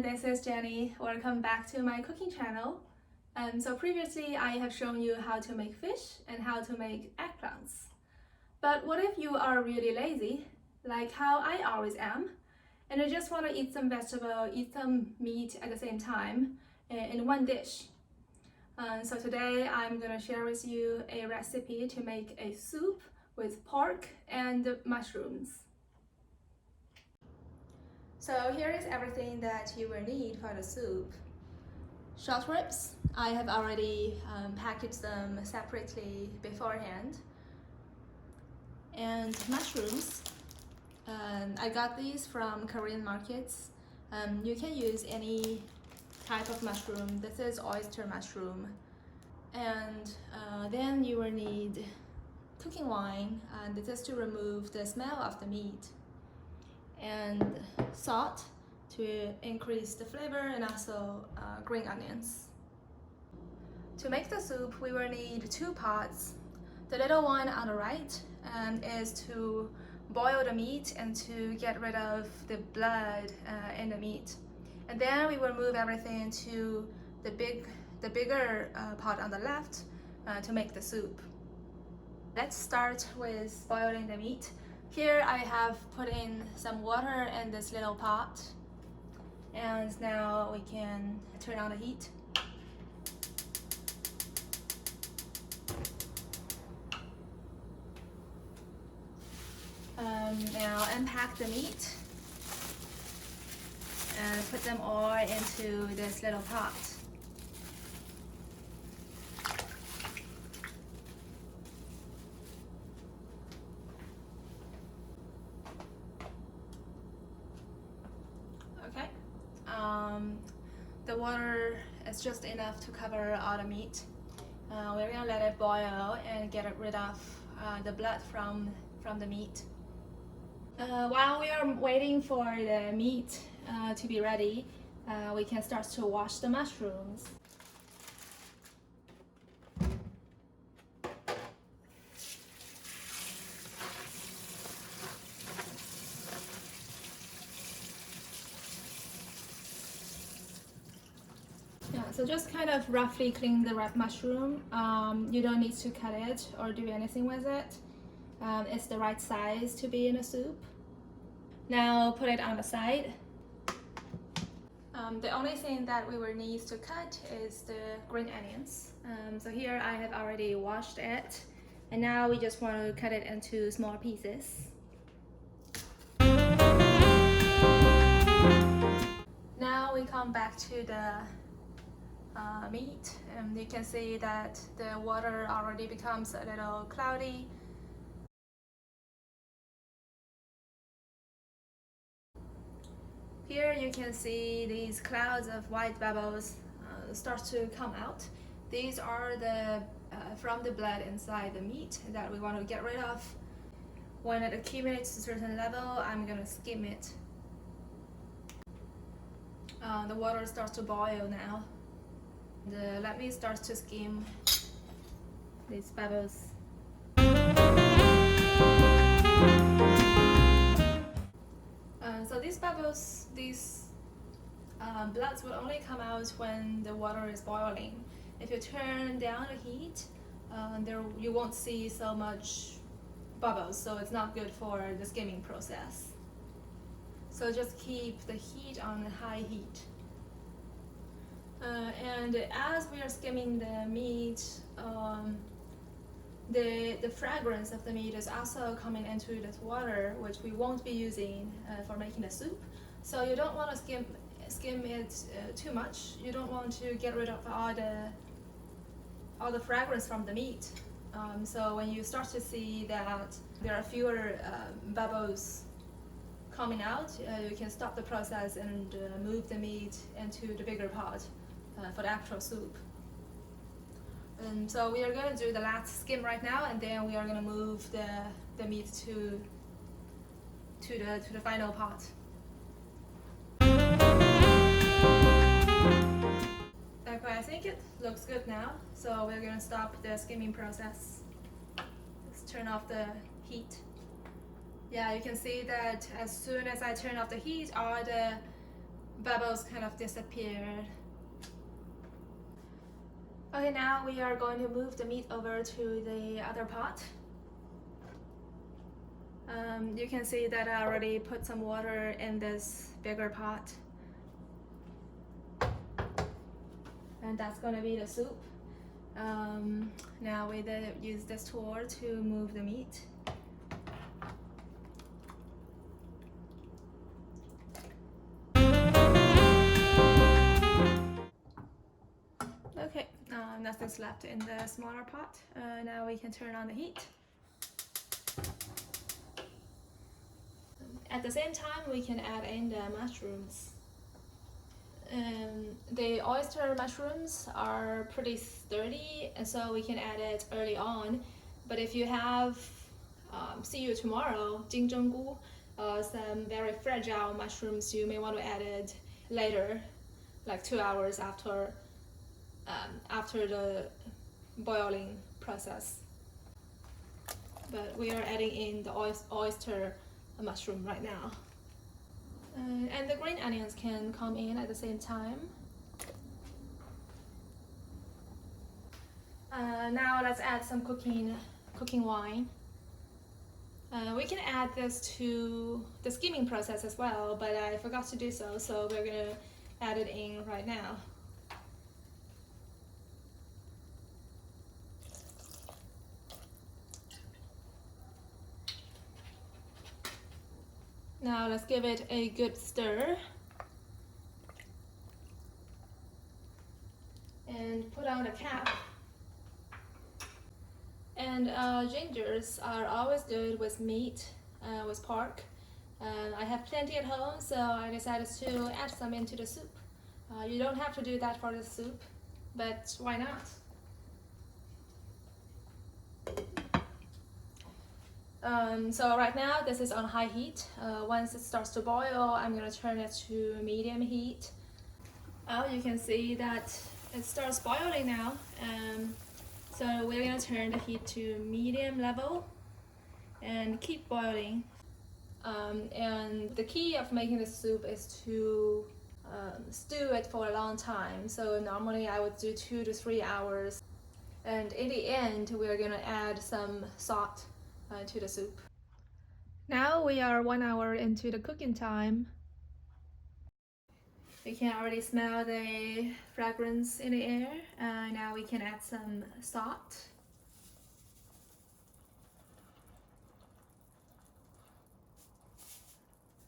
everyone, this is Jenny. Welcome back to my cooking channel. So previously I have shown you how to make fish and how to make eggplants. But what if you are really lazy, like how I always am, and you just want to eat some vegetable, eat some meat at the same time in one dish? So today I'm going to share with you a recipe to make a soup with pork and mushrooms. So here is everything that you will need for the soup. Short ribs, I have already packaged them separately beforehand. And mushrooms, I got these from Korean markets. You can use any type of mushroom. This is oyster mushroom. And then you will need cooking wine, and this is to remove the smell of the meat. And salt to increase the flavor, and also green onions. To make the soup, we will need 2 pots. The little one on the right is to boil the meat and to get rid of the blood in the meat. And then we will move everything to the bigger pot on the left to make the soup. Let's start with boiling the meat. Here I have put in some water in this little pot, and now we can turn on the heat. Now unpack the meat and put them all into this little pot. Okay, the water is just enough to cover all the meat. We're gonna let it boil and get rid of the blood from the meat. While we are waiting for the meat to be ready, we can start to wash the mushrooms. So just kind of roughly clean the red mushroom. You don't need to cut it or do anything with it. It's the right size to be in a soup. Now put it on the side. The only thing that we will need to cut is the green onions. So here I have already washed it, and now we just want to cut it into small pieces. Now we come back to the meat, and you can see that the water already becomes a little cloudy. Here you can see these clouds of white bubbles start to come out. These are from the blood inside the meat that we want to get rid of. When it accumulates to a certain level, I'm going to skim it. The water starts to boil now. Let me start to skim these bubbles. So these bubbles, these bloods will only come out when the water is boiling. If you turn down the heat, you won't see so much bubbles, so it's not good for the skimming process. So just keep the heat on a high heat. And as we are skimming the meat, the fragrance of the meat is also coming into this water, which we won't be using for making the soup. So you don't want to skim it too much. You don't want to get rid of all the fragrance from the meat. So when you start to see that there are fewer bubbles coming out, you can stop the process and move the meat into the bigger pot for the actual soup. So we are going to do the last skim right now, and then we are going to move the meat to the final pot. Okay, I think it looks good now, so we're going to stop the skimming process. Let's turn off the heat. Yeah, you can see that as soon as I turn off the heat, all the bubbles kind of disappeared. Okay, now we are going to move the meat over to the other pot. You can see that I already put some water in this bigger pot. And that's going to be the soup. Now we use this tool to move the meat. Okay, nothing's left in the smaller pot. Now we can turn on the heat. At the same time, we can add in the mushrooms. The oyster mushrooms are pretty sturdy, and so we can add it early on. But if you have see you tomorrow, 金针菇, some very fragile mushrooms, you may want to add it later, like 2 hours after the boiling process. But we are adding in the oyster mushroom right now. And the green onions can come in at the same time. Now let's add some cooking wine. We can add this to the skimming process as well, but I forgot to do so, so we're gonna add it in right now. Now let's give it a good stir. And put on a cap. And gingers are always good with meat, with pork. I have plenty at home, so I decided to add some into the soup. You don't have to do that for the soup, but why not? So right now this is on high heat. Once it starts to boil, I'm gonna turn it to medium heat. You can see that it starts boiling now. So we're gonna turn the heat to medium level and keep boiling. And the key of making the soup is to stew it for a long time. So normally I would do 2 to 3 hours. And in the end, we're gonna add some salt to the soup. Now we are 1 hour into the cooking time. We can already smell the fragrance in the air. Now we can add some salt.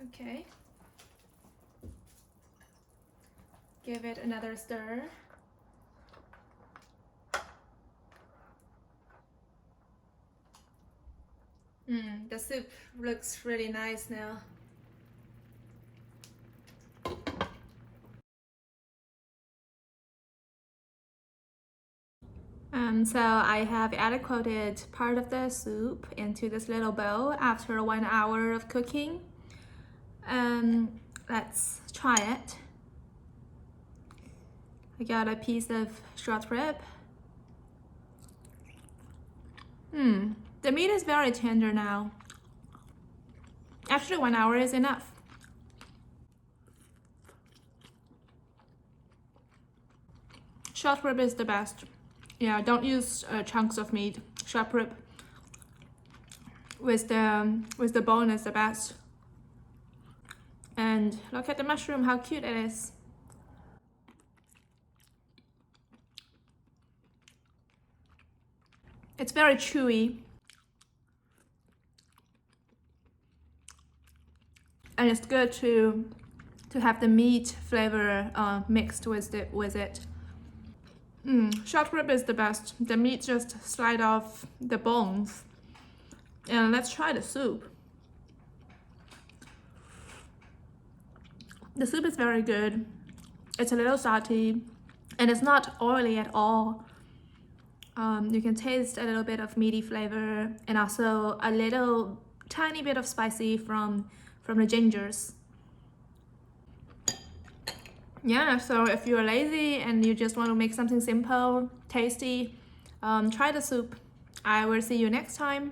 Okay. Give it another stir. The soup looks really nice now. So I have adequated part of the soup into this little bowl after 1 hour of cooking. Let's try it. I got a piece of short rib. The meat is very tender now. Actually, 1 hour is enough. Short rib is the best. Yeah, don't use chunks of meat. Short rib with the bone is the best. And look at the mushroom, how cute it is. It's very chewy. And it's good to have the meat flavor mixed with it. Short rib is the best. The meat just slide off the bones. And let's try the soup. The soup is very good. It's a little salty and it's not oily at all. You can taste a little bit of meaty flavor and also a little tiny bit of spicy from the gingers. Yeah, so if you're lazy and you just want to make something simple, tasty, try the soup. I will see you next time.